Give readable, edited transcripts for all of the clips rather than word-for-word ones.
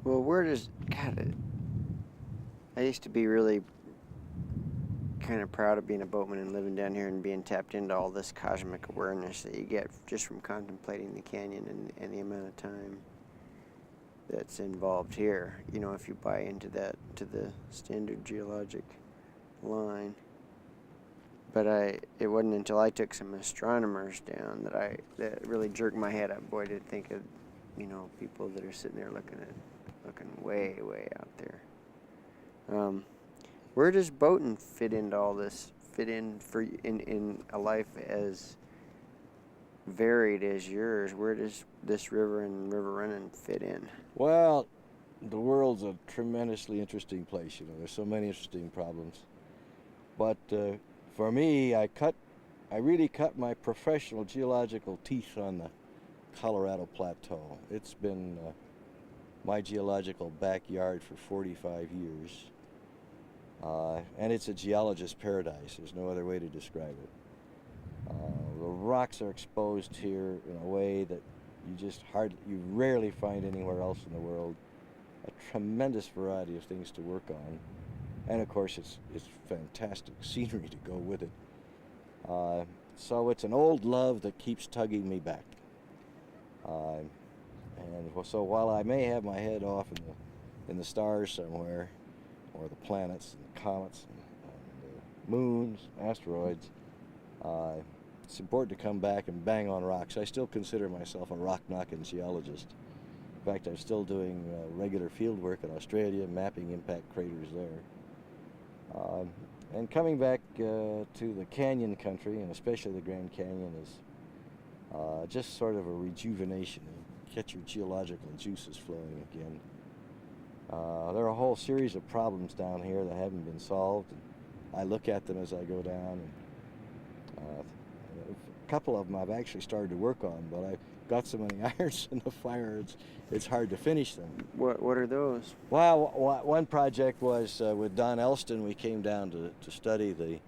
Well, where does God? I used to be really kind of proud of being a boatman and living down here and being tapped into all this cosmic awareness that you get just from contemplating the canyon and the amount of time that's involved here. You know, if you buy into that, to the standard geologic line. But it wasn't until I took some astronomers down that really jerked my head up. Boy, to think of, you know, people that are sitting there looking way, way out there. Where does boating fit into all this? Fit in in a life as varied as yours? Where does this river and river running fit in? Well, the world's a tremendously interesting place. You know, there's so many interesting problems. But for me, I really cut my professional geological teeth on the Colorado Plateau. It's been my geological backyard for 45 years. And it's a geologist's paradise. There's no other way to describe it. The rocks are exposed here in a way that you rarely find anywhere else in the world. A tremendous variety of things to work on. And of course, it's fantastic scenery to go with it. So it's an old love that keeps tugging me back. So while I may have my head off in the stars somewhere, or the planets and the comets and moons, asteroids, it's important to come back and bang on rocks. I still consider myself a rock-knocking geologist. In fact, I'm still doing regular field work in Australia, mapping impact craters there. And coming back to the canyon country, and especially the Grand Canyon, is just sort of a rejuvenation. Get your geological juices flowing again. There are a whole series of problems down here that haven't been solved. And I look at them as I go down. And, a couple of them I've actually started to work on, but I've got so many irons in the fire, it's hard to finish them. What are those? Well, one project was with Don Elston. We came down to study the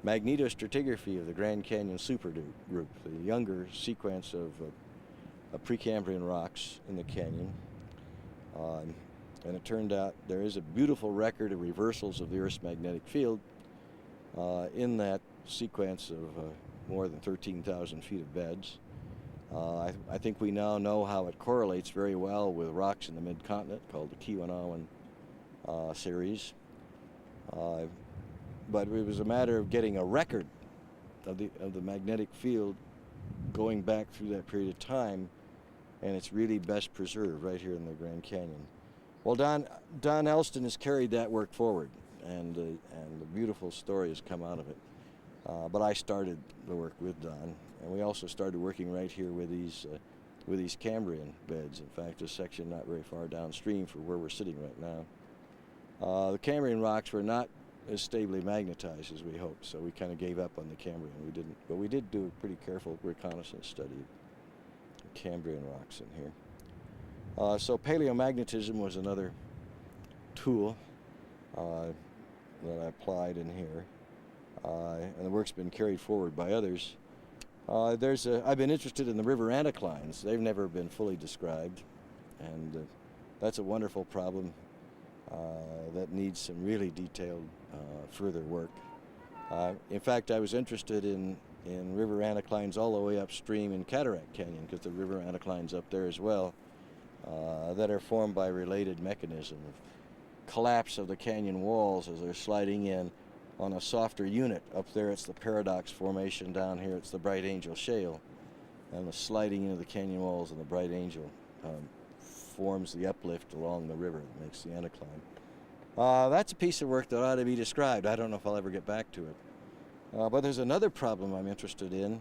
magnetostratigraphy of the Grand Canyon supergroup, the younger sequence of Precambrian rocks in the canyon. And it turned out there is a beautiful record of reversals of the Earth's magnetic field in that sequence of more than 13,000 feet of beds. I think we now know how it correlates very well with rocks in the mid-continent called the Keweenawen series. But it was a matter of getting a record of the magnetic field going back through that period of time, and it's really best preserved right here in the Grand Canyon. Well, Don Elston has carried that work forward, and the beautiful story has come out of it. But I started the work with Don, and we also started working right here with these Cambrian beds. In fact, a section not very far downstream from where we're sitting right now. The Cambrian rocks were not as stably magnetized as we hoped, so we kind of gave up on the Cambrian. But we did do a pretty careful reconnaissance study of Cambrian rocks in here. So paleomagnetism was another tool that I applied in here. And the work's been carried forward by others. I've been interested in the river anticlines. They've never been fully described, and that's a wonderful problem that needs some really detailed further work. In fact, I was interested in river anticlines all the way upstream in Cataract Canyon, because the river anticlines up there as well that are formed by related mechanism of collapse of the canyon walls as they're sliding in on a softer unit. Up there it's the Paradox Formation, down here it's the Bright Angel Shale, and the sliding into the canyon walls and the Bright Angel forms the uplift along the river that makes the anticline. That's a piece of work that ought to be described. I don't know if I'll ever get back to it. But there's another problem I'm interested in,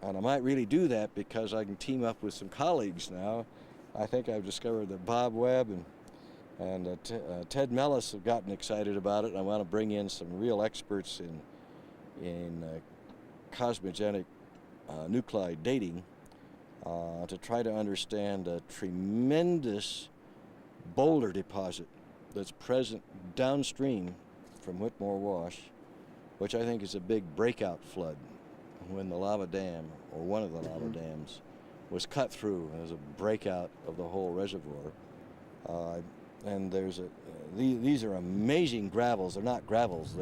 and I might really do that because I can team up with some colleagues now. I think I've discovered that Bob Webb and Ted Mellis have gotten excited about it, and I want to bring in some real experts in cosmogenic nuclide dating to try to understand a tremendous boulder deposit that's present downstream from Whitmore Wash, which I think is a big breakout flood when the lava dam, or one of the lava dams, was cut through as a breakout of the whole reservoir. And there's these are amazing gravels. They're not gravels.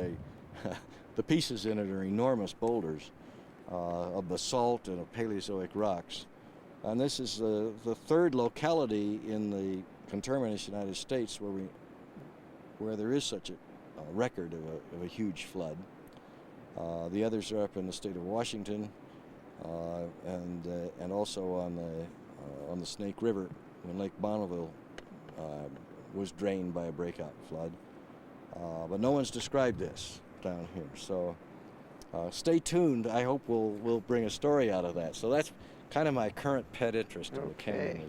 The pieces in it are enormous boulders of basalt and of Paleozoic rocks. And this is the third locality in the conterminous United States where there is such a record of a huge flood. The others are up in the state of Washington, and also on the Snake River when Lake Bonneville was drained by a breakout flood. But no one's described this down here. So stay tuned. I hope we'll bring a story out of that. So that's kind of my current pet interest in the canyon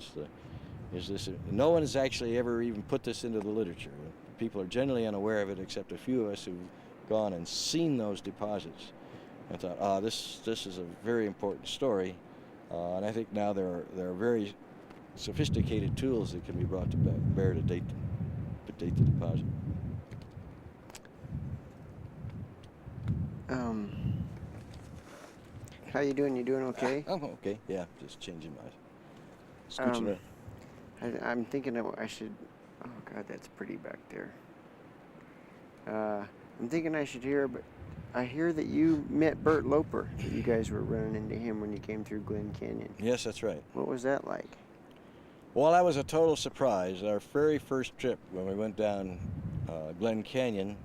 is this. No one has actually ever even put this into the literature. People are generally unaware of it, except a few of us who've gone and seen those deposits and thought, this is a very important story. And I think now there are very sophisticated tools that can be brought to bear to date the deposit. How you doing? You doing okay? I'm okay. Yeah, just changing my scooching around. I'm thinking I should. Oh God, that's pretty back there. I'm thinking I should hear, but I hear that you met Bert Loper. That you guys were running into him when you came through Glen Canyon. Yes, that's right. What was that like? Well, that was a total surprise. Our very first trip when we went down Glen Canyon,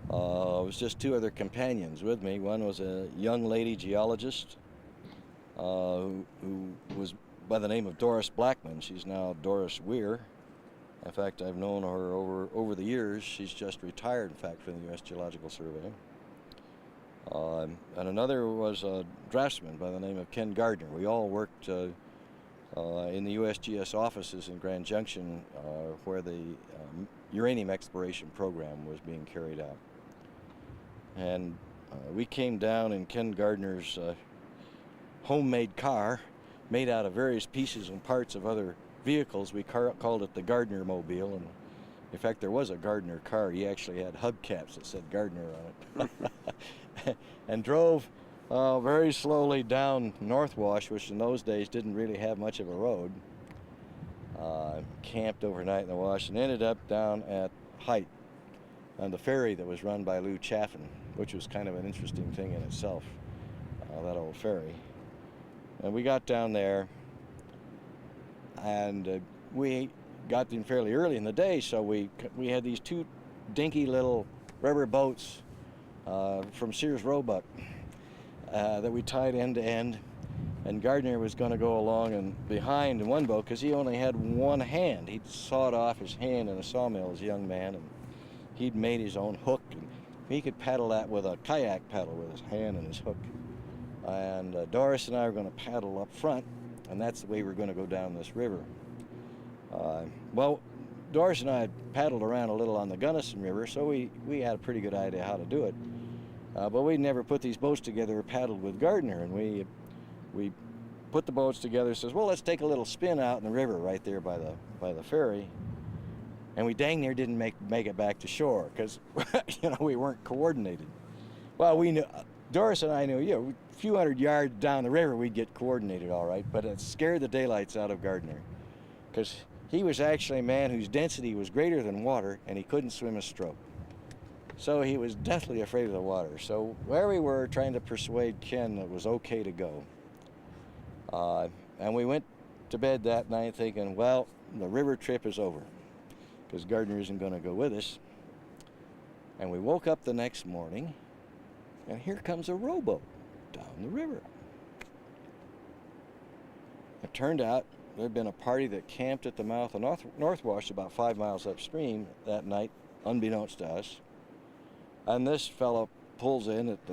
it was just two other companions with me. One was a young lady geologist who was by the name of Doris Blackman. She's now Doris Weir. In fact, I've known her over the years. She's just retired, in fact, from the U.S. Geological Survey. And another was a draftsman by the name of Ken Gardner. We all worked in the USGS offices in Grand Junction where the uranium exploration program was being carried out. And we came down in Ken Gardner's homemade car made out of various pieces and parts of other vehicles. We called it the Gardner Mobile, and in fact there was a Gardner car. He actually had hubcaps that said Gardner on it. And drove very slowly down North Wash, which in those days didn't really have much of a road. Camped overnight in the wash and ended up down at Height on the ferry that was run by Lew Chaffin, which was kind of an interesting thing in itself, that old ferry. And we got down there, and we got in fairly early in the day, so we had these two dinky little rubber boats from Sears Roebuck that we tied end to end, and Gardner was going to go along and behind in one boat because he only had one hand. He'd sawed off his hand in a sawmill as a young man, and he'd made his own hook, and he could paddle that with a kayak paddle with his hand and his hook. And Doris and I were going to paddle up front, and that's the way we're going to go down this river. Well, Doris and I had paddled around a little on the Gunnison River, so we had a pretty good idea how to do it. But we'd never put these boats together or paddled with Gardner, and we put the boats together. Says, well, let's take a little spin out in the river right there by the ferry. And we dang near didn't make it back to shore because we weren't coordinated. Well, we knew. Doris and I knew, a few hundred yards down the river we'd get coordinated all right, but it scared the daylights out of Gardner because he was actually a man whose density was greater than water, and he couldn't swim a stroke. So he was deathly afraid of the water. So where we were trying to persuade Ken that it was okay to go. And we went to bed that night thinking, well, the river trip is over because Gardner isn't going to go with us. And we woke up the next morning, and here comes a rowboat down the river. It turned out there had been a party that camped at the mouth of North Wash about 5 miles upstream that night, unbeknownst to us. And this fellow pulls in at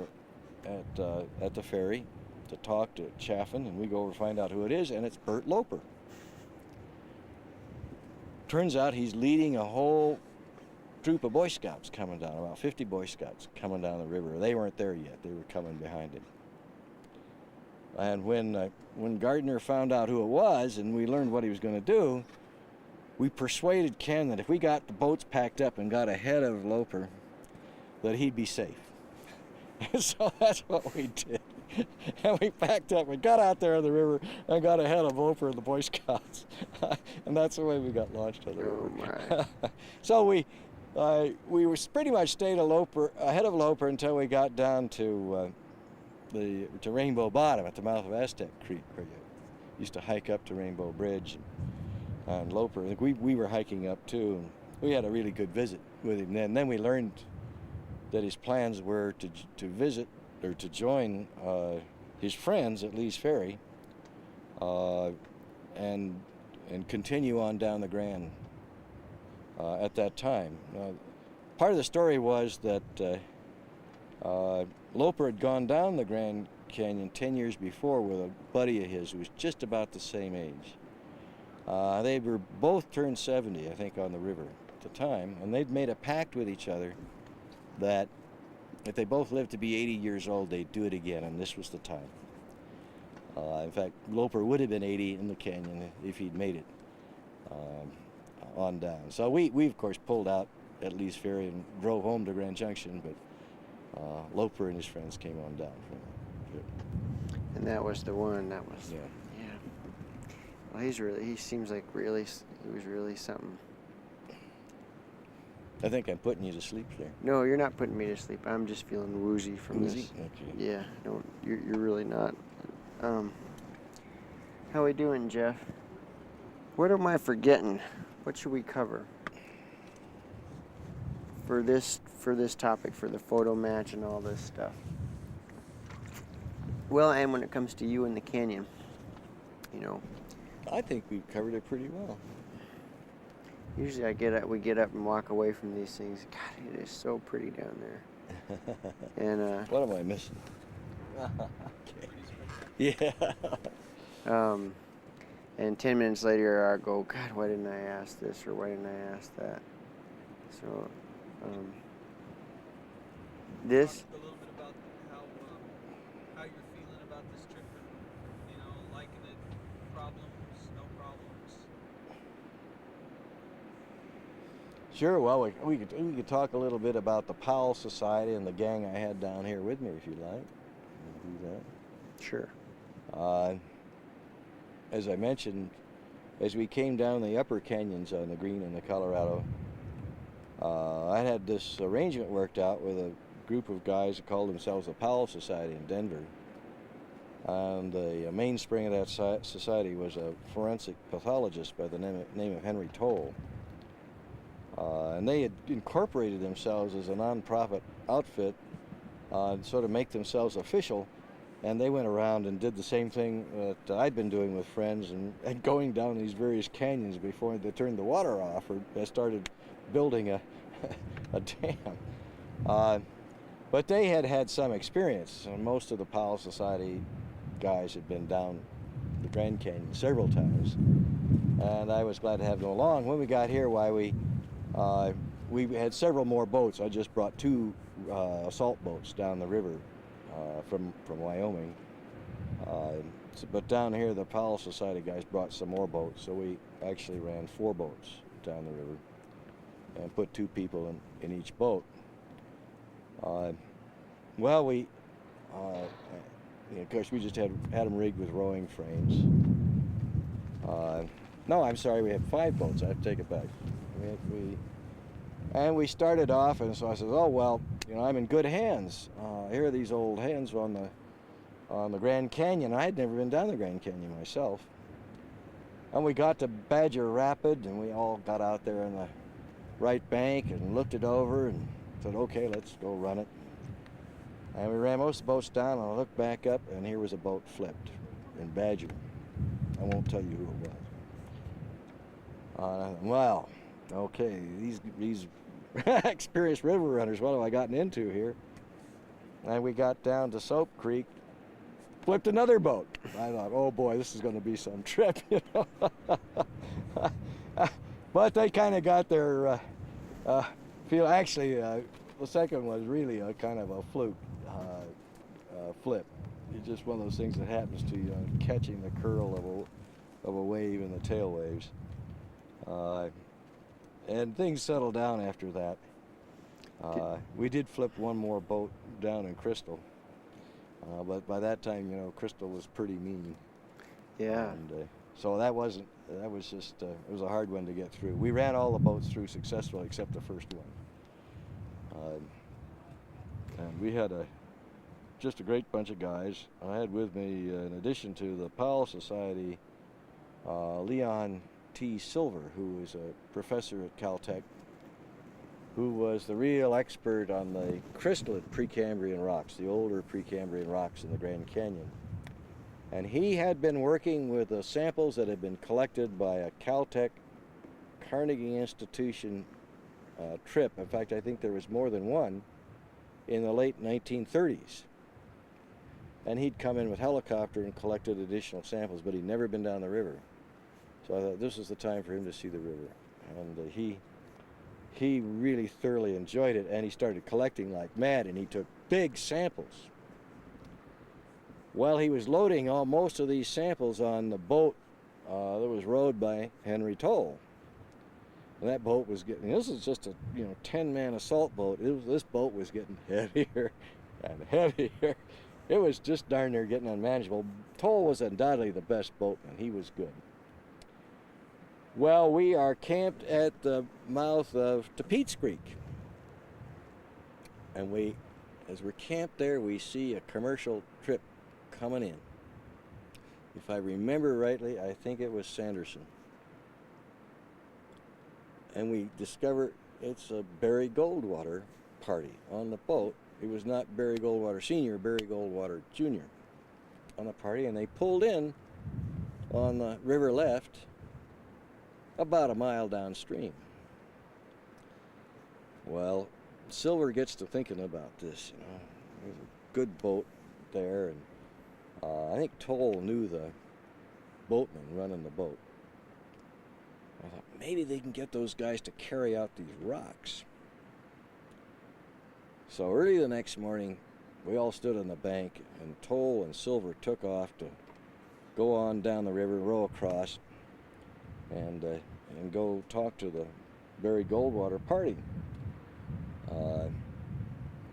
the ferry to talk to Chaffin, and we go over to find out who it is, and it's Bert Loper. Turns out he's leading a whole troop of Boy Scouts coming down, about 50 Boy Scouts coming down the river. They weren't there yet. They were coming behind him. And when Gardner found out who it was and we learned what he was going to do, we persuaded Ken that if we got the boats packed up and got ahead of Loper, that he'd be safe. So that's what we did. And we packed up. We got out there on the river and got ahead of Loper and the Boy Scouts. And that's the way we got launched on the river. Oh, my. So we was pretty much stayed ahead of Loper until we got down to Rainbow Bottom at the mouth of Aztec Creek, where you used to hike up to Rainbow Bridge. And Loper, I think we were hiking up too. And we had a really good visit with him then. And then we learned that his plans were to visit or to join his friends at Lee's Ferry and continue on down the Grand at that time. Part of the story was that Loper had gone down the Grand Canyon 10 years before with a buddy of his who was just about the same age. They were both turned 70, I think, on the river at the time, and they'd made a pact with each other that if they both lived to be 80 years old, they'd do it again, and this was the time. In fact, Loper would have been 80 in the canyon if he'd made it on down. So we of course pulled out at Lee's Ferry and drove home to Grand Junction, but Loper and his friends came on down from that trip. And that was the one. That was. Yeah. Yeah. Well, he seems like he was really something. I think I'm putting you to sleep there. No, you're not putting me to sleep. I'm just feeling woozy from Woozy? this. Okay. Yeah, no, you're really not. How we doing, Jeff? What am I forgetting? What should we cover for this topic, for the photo match and all this stuff? Well, and when it comes to you in the canyon, you know. I think we've covered it pretty well. Usually we get up and walk away from these things. God, it is so pretty down there. And what am I missing? Okay. Yeah. And 10 minutes later, I go, God, why didn't I ask this or why didn't I ask that? So, this. A little bit about how you're feeling about this trip, and liking it, problems, no problems. Sure. Well, we could talk a little bit about the Powell Society and the gang I had down here with me, if you like. We'll do that. Sure. As I mentioned, as we came down the upper canyons on the Green and the Colorado, I had this arrangement worked out with a group of guys who called themselves the Powell Society in Denver. And the mainspring of that society was a forensic pathologist by the name of Henry Toll. And they had incorporated themselves as a non-profit outfit to sort of make themselves official. And they went around and did the same thing that I'd been doing with friends and going down these various canyons before they turned the water off or they started building a dam. But they had some experience, and most of the Powell Society guys had been down the Grand Canyon several times. And I was glad to have them along. When we got here, we had several more boats. I just brought 2 assault boats down the river from Wyoming. But down here, the Powell Society guys brought some more boats, so we actually ran 4 boats down the river and put 2 people in each boat. Of course, we just had them rigged with rowing frames. No, I'm sorry, we had 5 boats. I have to take it back. And we started off, and so I said, oh, well, I'm in good hands. Here are these old hands on the Grand Canyon. I had never been down the Grand Canyon myself. And we got to Badger Rapid, and we all got out there on the right bank and looked it over and said, okay, let's go run it. And we ran most of the boats down, and I looked back up, and here was a boat flipped in Badger. I won't tell you who it was. Well, okay, these experienced river runners, what have I gotten into here? And we got down to Soap Creek, flipped another boat. I thought, oh boy, this is going to be some trip, But they kind of got their feel. Actually, the second was really a kind of a fluke flip. It's just one of those things that happens to you, catching the curl of a wave in the tail waves. And things settled down after that. We did flip one more boat down in Crystal. But by that time, you know, Crystal was pretty mean. Yeah. And so that was just, it was a hard one to get through. We ran all the boats through successfully except the first one. And we had just a great bunch of guys. I had with me, in addition to the Powell Society, Leon T. Silver, who was a professor at Caltech, who was the real expert on the crystalline Precambrian rocks, the older Precambrian rocks in the Grand Canyon. And he had been working with the samples that had been collected by a Caltech Carnegie Institution trip. In fact, I think there was more than one in the late 1930s. And he'd come in with helicopter and collected additional samples, but he'd never been down the river. So I thought this was the time for him to see the river. And he really thoroughly enjoyed it, and he started collecting like mad, and he took big samples. Well, he was loading most of these samples on the boat that was rowed by Henry Toll. And that boat was getting, this is just a 10-man assault boat. This boat was getting heavier and heavier. It was just darn near getting unmanageable. Toll was undoubtedly the best boatman. He was good. Well, we are camped at the mouth of Tapeats Creek. And as we're camped there, we see a commercial trip coming in. If I remember rightly, I think it was Sanderson. And we discover it's a Barry Goldwater party on the boat. It was not Barry Goldwater Sr., Barry Goldwater Jr. on the party, and they pulled in on the river left about a mile downstream. Well, Silver gets to thinking about this, There's a good boat there, and I think Toll knew the boatman running the boat. I thought, maybe they can get those guys to carry out these rocks. So early the next morning, we all stood on the bank, and Toll and Silver took off to go on down the river, row across, and go talk to the Barry Goldwater party.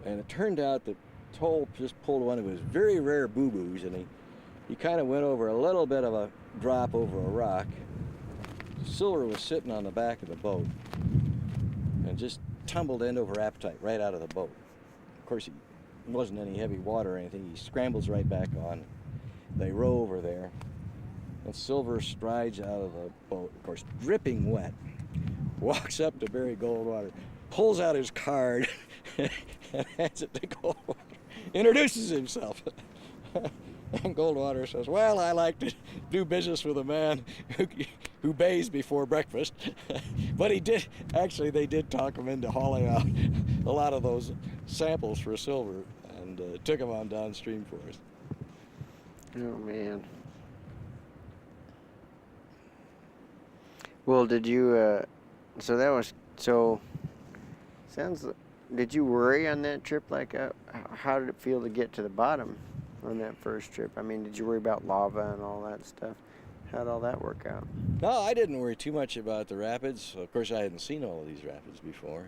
And it turned out that Toll just pulled one of his very rare boo-boos, and he kind of went over a little bit of a drop over a rock. Silver was sitting on the back of the boat and just tumbled end over appetite right out of the boat. Of course, it wasn't any heavy water or anything. He scrambles right back on. They row over there, and Silver strides out of the boat, of course, dripping wet, walks up to Barry Goldwater, pulls out his card, and hands it to Goldwater, introduces himself. And Goldwater says, well, I like to do business with a man who bathes before breakfast. But they did talk him into hauling out a lot of those samples for Silver, and took him on downstream for us. Oh, man. Well, did you, did you worry on that trip? Like, how did it feel to get to the bottom on that first trip? I mean, did you worry about lava and all that stuff? How'd all that work out? No, I didn't worry too much about the rapids. Of course, I hadn't seen all of these rapids before.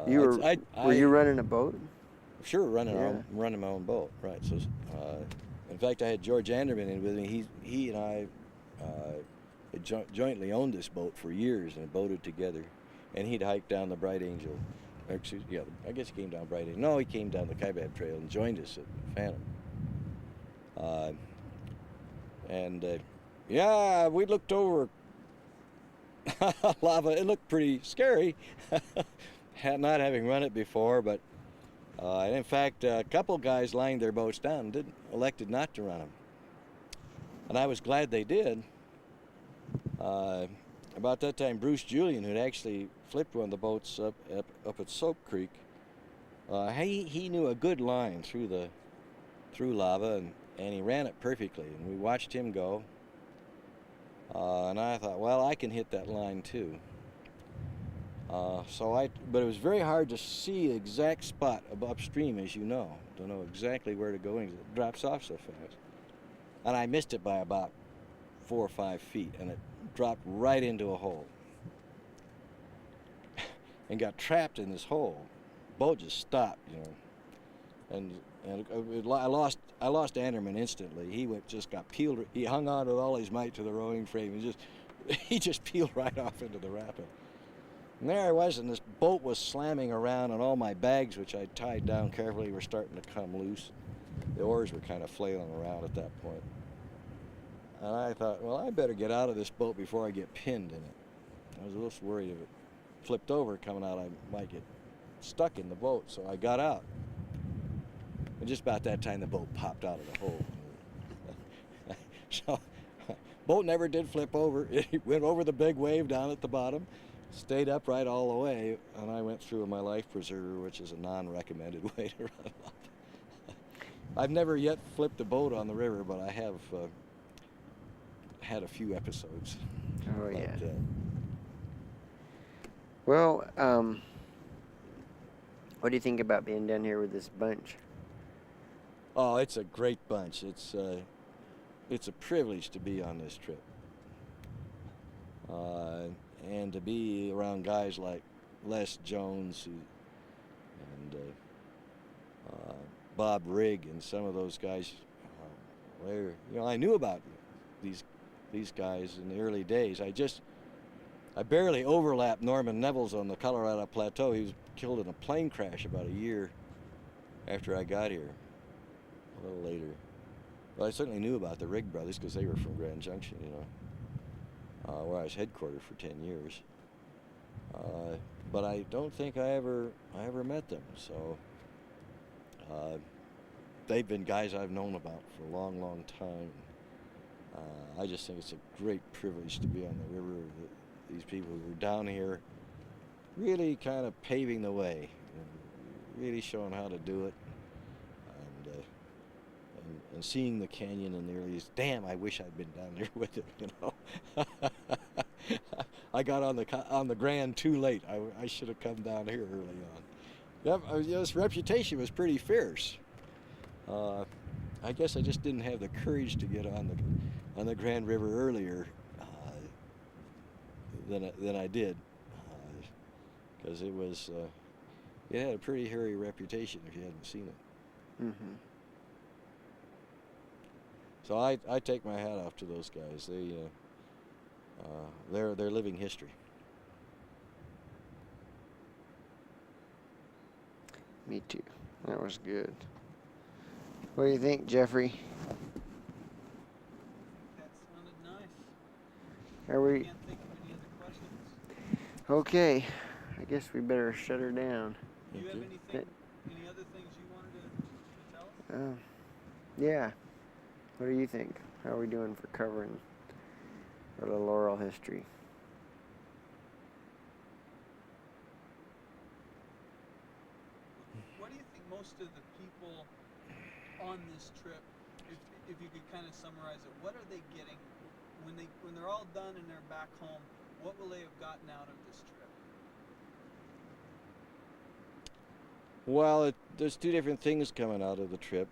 Were you running a boat? Sure, running my own boat, right. So, in fact, I had George Anderman in with me. He and I had jointly owned this boat for years and boated together. And he'd hiked down the Bright Angel. I guess he came down Bright Angel. No, he came down the Kaibab Trail and joined us at Phantom. We looked over lava. It looked pretty scary, not having run it before, but in fact, a couple guys lying their boats down elected not to run them. And I was glad they did. About that time, Bruce Julian, who'd actually flipped one of the boats up at Soap Creek, he knew a good line through lava, and he ran it perfectly. And we watched him go. And I thought, well, I can hit that line too. But it was very hard to see the exact spot upstream, as you know, to know exactly where to go, and it drops off so fast. And I missed it by about 4 or 5 feet, and it dropped right into a hole and got trapped in this hole. Boat just stopped, and And I lost Anderman instantly. He just got peeled. He hung on with all his might to the rowing frame and he just peeled right off into the rapid. And there I was, and this boat was slamming around, and all my bags, which I tied down carefully, were starting to come loose. The oars were kind of flailing around at that point. And I thought, well, I better get out of this boat before I get pinned in it. I was a little worried if it flipped over coming out, I might get stuck in the boat, so I got out. And just about that time, the boat popped out of the hole. So, boat never did flip over. It went over the big wave down at the bottom, stayed upright all the way, and I went through my life preserver, which is a non-recommended way to run off. I've never yet flipped a boat on the river, but I have had a few episodes. Oh, But, yeah. Well, what do you think about being down here with this bunch? oh, it's a great bunch. It's a privilege to be on this trip. And to be around guys like Les Jones and Bob Rigg and some of those guys. I knew about these guys in the early days. I barely overlapped Norman Neville's on the Colorado Plateau. He was killed in a plane crash about a year after I got here, a little later. But I certainly knew about the Rigg brothers because they were from Grand Junction, where I was headquartered for 10 years. But I don't think I ever met them. So they've been guys I've known about for a long, long time. I just think it's a great privilege to be on the river. These people who are down here really kind of paving the way, really showing how to do it, and seeing the canyon in the early years. Damn, I wish I'd been down there with it, I got on the Grand too late. I should have come down here early on. Yep, this reputation was pretty fierce. I guess I just didn't have the courage to get on the Grand River earlier than I did, because it had a pretty hairy reputation if you hadn't seen it. Mm-hmm. So I take my hat off to those guys. They're living history. Me too. That was good. What do you think, Jeffrey? That sounded nice. Are we Can't think of any other questions. okay? I guess we better shut her down. Do you have Okay. any other things you wanted to tell us? Yeah. What do you think? How are we doing for covering our little oral history? What do you think most of the people on this trip, if you could kind of summarize it, what are they getting when they're all done and they're back home? What will they have gotten out of this trip? Well, there's two different things coming out of the trip.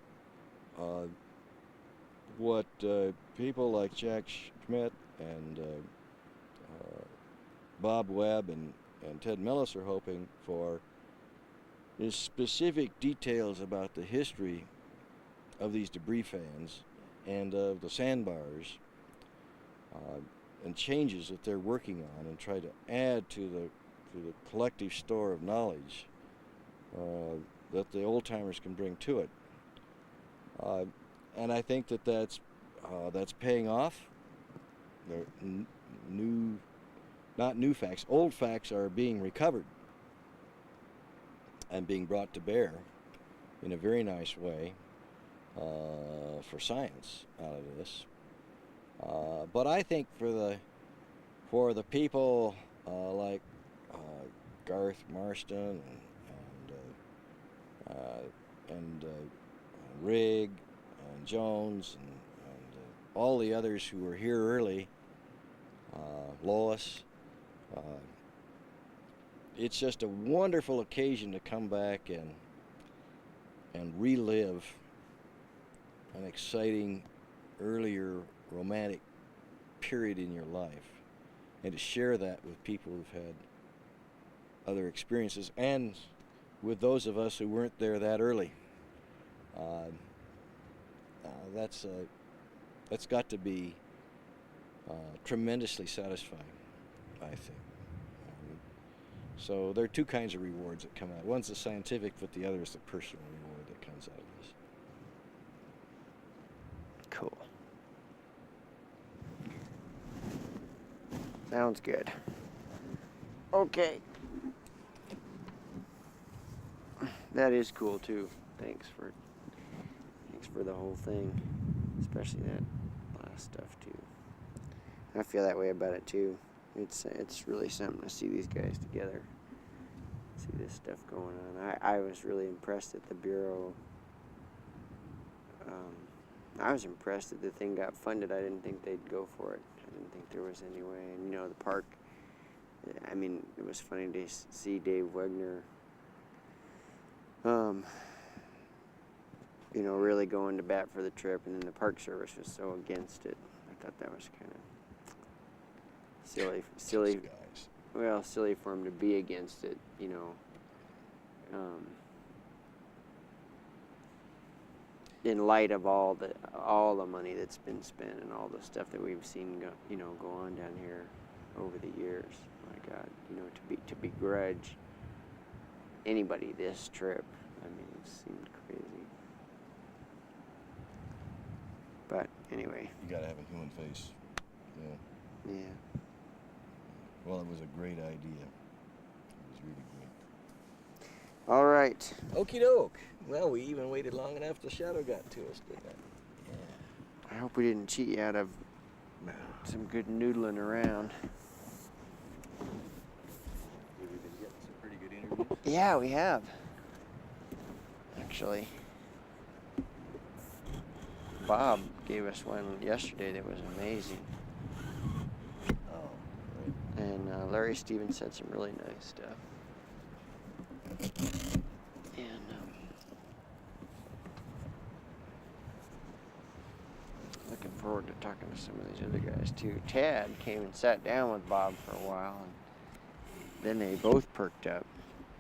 What people like Jack Schmidt and Bob Webb and Ted Millis are hoping for is specific details about the history of these debris fans and of the sandbars, and changes that they're working on, and try to add to the collective store of knowledge that the old timers can bring to it. And I think that's paying off. They're not new facts. Old facts are being recovered and being brought to bear in a very nice way for science out of this. But I think for the people like Garth Marston and Rigg and Jones and all the others who were here early, Lois, it's just a wonderful occasion to come back and relive an exciting earlier romantic period in your life, and to share that with people who've had other experiences, and with those of us who weren't there that early. That's got to be tremendously satisfying, I think. So there are two kinds of rewards that come out. One's the scientific, but the other is the personal reward that comes out of this. Cool. Sounds good. Okay. That is cool too. Thanks for the whole thing, especially that last stuff too. I feel that way about it too. It's really something to see these guys together. See this stuff going on. I was really impressed at the Bureau. I was impressed that the thing got funded. I didn't think they'd go for it. I didn't think there was any way. And the park, I mean, it was funny to see Dave Wegner, really going to bat for the trip, and then the Park Service was so against it. I thought that was kind of silly. Guys. Well, silly for him to be against it, in light of all the money that's been spent and all the stuff that we've seen go on down here over the years. My God, to begrudge anybody this trip, I mean, it seemed crazy. But anyway. You gotta have a human face. Yeah. Yeah. Well, it was a great idea. It was really great. All right. Okie doke. Well, we even waited long enough till shadow got to us, didn't it? Yeah. I hope we didn't cheat you out of some good noodling around. We've been getting some pretty good interviews. Yeah, we have. Actually, Bob gave us one yesterday that was amazing. Oh, right. And Larry Stevens said some really nice stuff. And looking forward to talking to some of these other guys too. Tad came and sat down with Bob for a while, and then they both perked up.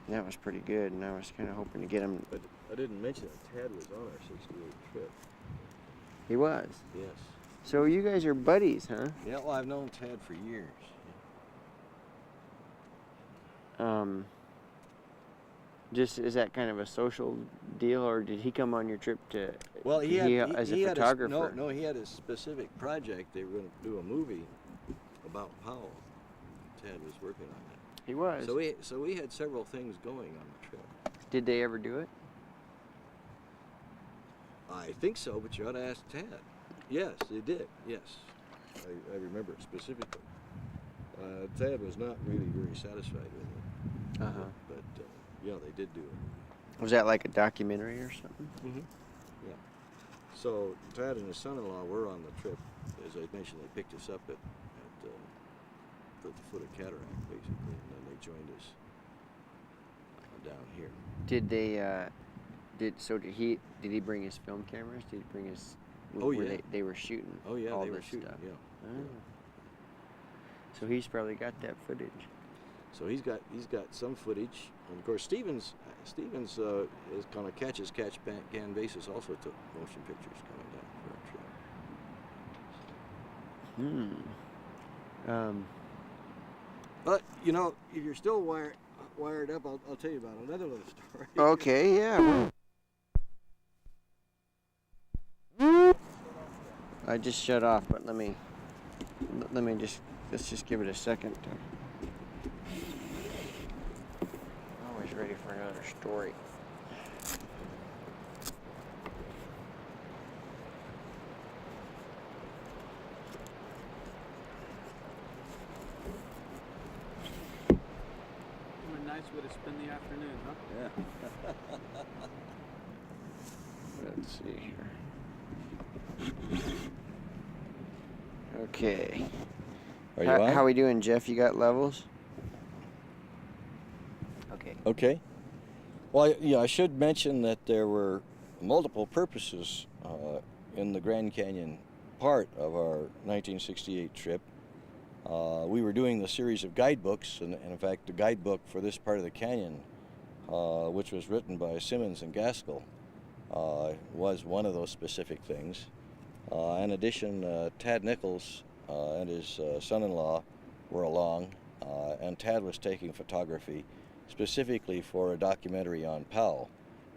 And that was pretty good, and I was kind of hoping to get him. But I didn't mention that Tad was on our 68 trip. He was. Yes. So you guys are buddies, huh? Yeah, well, I've known Tad for years. Just is that kind of a social deal, or did he come on your trip to? Well, as a photographer? No, he had a specific project. They were going to do a movie about Powell. Tad was working on that. He was. So we had several things going on the trip. Did they ever do it? I think so, but you ought to ask Tad. Yes, they did. Yes, I remember it specifically. Tad was not really very satisfied with it. But yeah, they did do it. Was that like a documentary or something? Mm-hmm. Yeah. So Tad and his son-in-law were on the trip. As I mentioned, they picked us up at the foot of Cataract, basically, and then they joined us down here. Did they? Did he bring his film cameras? Did he bring his? Oh, yeah. They were shooting. Oh yeah, all they were this shooting. stuff. Yeah. Oh. So he's probably got that footage. So he's got some footage, and of course Stevens is kind of catch can basis. Also took motion pictures coming down for our trip. But if you're still wired up, I'll tell you about another little story. Okay, yeah. I just shut off, but let's just give it a second. Always ready for another story. What a nice way to spend the afternoon, huh? Yeah. Let's see here. Okay. Are you on? How we doing, Jeff? You got levels? Okay. Okay. Well, I should mention that there were multiple purposes in the Grand Canyon part of our 1968 trip. We were doing the series of guidebooks, and in fact, the guidebook for this part of the canyon, which was written by Simmons and Gaskell, was one of those specific things. In addition, Tad Nichols and his son-in-law were along, and Tad was taking photography specifically for a documentary on Powell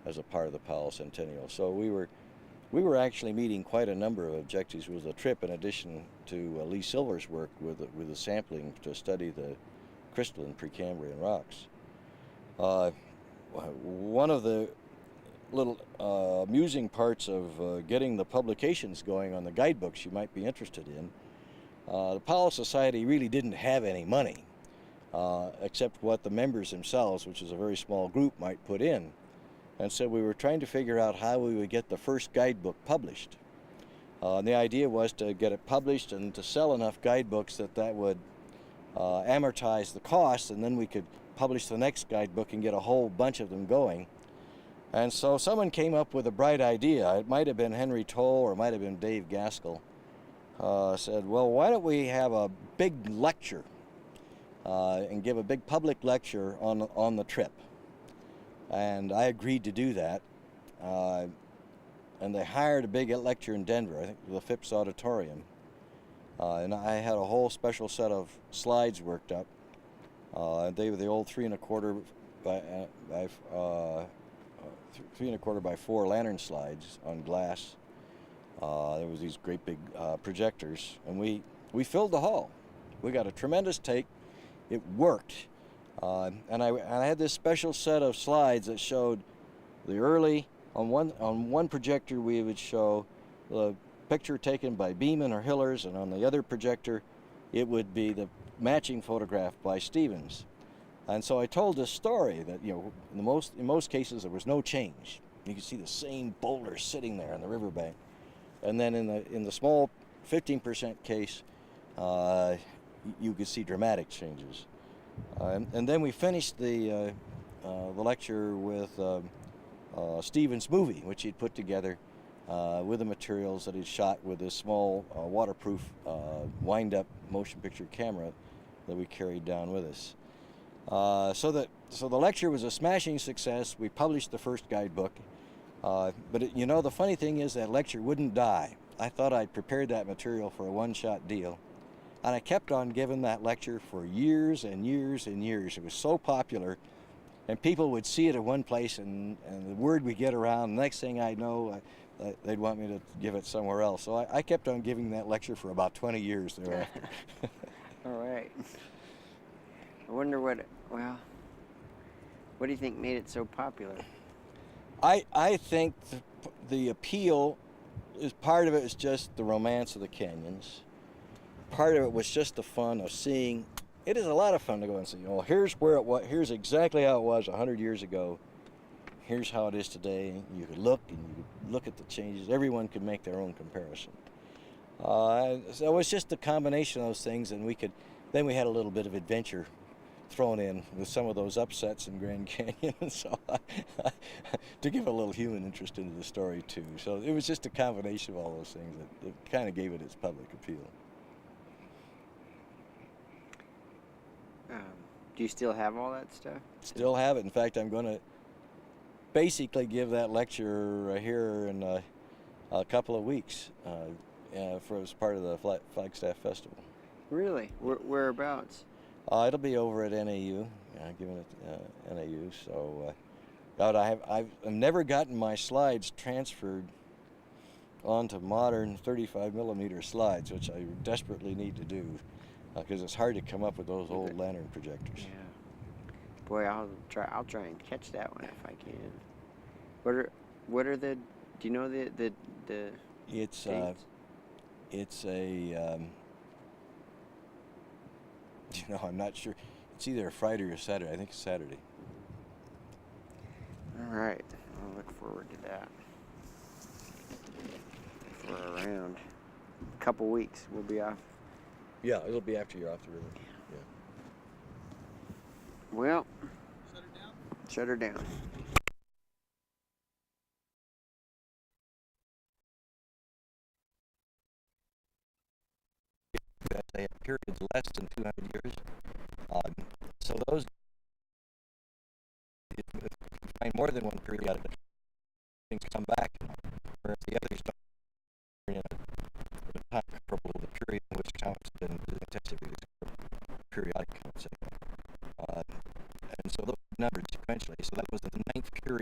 as a part of the Powell Centennial. So we were actually meeting quite a number of objectives with the trip, in addition to Lee Silver's work with the sampling to study the crystalline Precambrian rocks. One of the little amusing parts of getting the publications going on the guidebooks you might be interested in, the Powell Society really didn't have any money, except what the members themselves, which is a very small group, might put in. And so we were trying to figure out how we would get the first guidebook published. And the idea was to get it published and to sell enough guidebooks that would amortize the cost, and then we could publish the next guidebook and get a whole bunch of them going. And so someone came up with a bright idea. It might have been Henry Toll or it might have been Dave Gaskell. Said, well, why don't we have a big lecture and give a big public lecture on the trip? And I agreed to do that. And they hired a big lecture in Denver, I think the Phipps Auditorium. And I had a whole special set of slides worked up. They were the old 3 1/4 by 4 lantern slides on glass. There was these great big projectors, and we filled the hall. We got a tremendous take. It worked. And I had this special set of slides that showed the early, on one projector we would show the picture taken by Beeman or Hillers, and on the other projector it would be the matching photograph by Stevens. And so I told this story that, you know, in most cases there was no change. You could see the same boulders sitting there on the riverbank. And then in the small 15% case, you could see dramatic changes. And then we finished the lecture with Stevens' movie, which he'd put together with the materials that he'd shot with this small waterproof wind-up motion picture camera that we carried down with us. So the lecture was a smashing success. We published the first guidebook. But you know, the funny thing is that lecture wouldn't die. I thought I'd prepared that material for a one-shot deal. And I kept on giving that lecture for years and years and years. It was so popular, and people would see it at one place, and the word would get around. The next thing I know, they'd want me to give it somewhere else. So I kept on giving that lecture for about 20 years thereafter. All right. I wonder what do you think made it so popular? I think the appeal is, part of it is just the romance of the canyons. Part of it was just the fun of seeing. It is a lot of fun to go and see, oh, here's where it was, here's exactly how it was 100 years ago. Here's how it is today. You could look at the changes. Everyone could make their own comparison. So it was just a combination of those things, and then we had a little bit of adventure thrown in with some of those upsets in Grand Canyon, and so to give a little human interest into the story too. So it was just a combination of all those things that kind of gave it its public appeal. Do you still have all that stuff? Still have it. In fact, I'm going to basically give that lecture here in a couple of weeks as part of the Flagstaff Festival. Really? Whereabouts? It'll be over at NAU, giving it NAU. So, I've never gotten my slides transferred onto modern 35mm slides, which I desperately need to do, because it's hard to come up with those old lantern projectors. Yeah. Boy, I'll try and catch that one if I can. What are the? Do you know the It's dates? It's a. I'm not sure. It's either a Friday or Saturday. I think it's Saturday. All right. I'll look forward to that. If we're around. A couple weeks, we'll be off. Yeah, it'll be after you're off the river. Yeah. Well, Shut her down? shut her down. They have periods less than 200 years. So those, if you find more than one periodic, things come back periodic count segment. And so those numbered sequentially. So that was the 9th period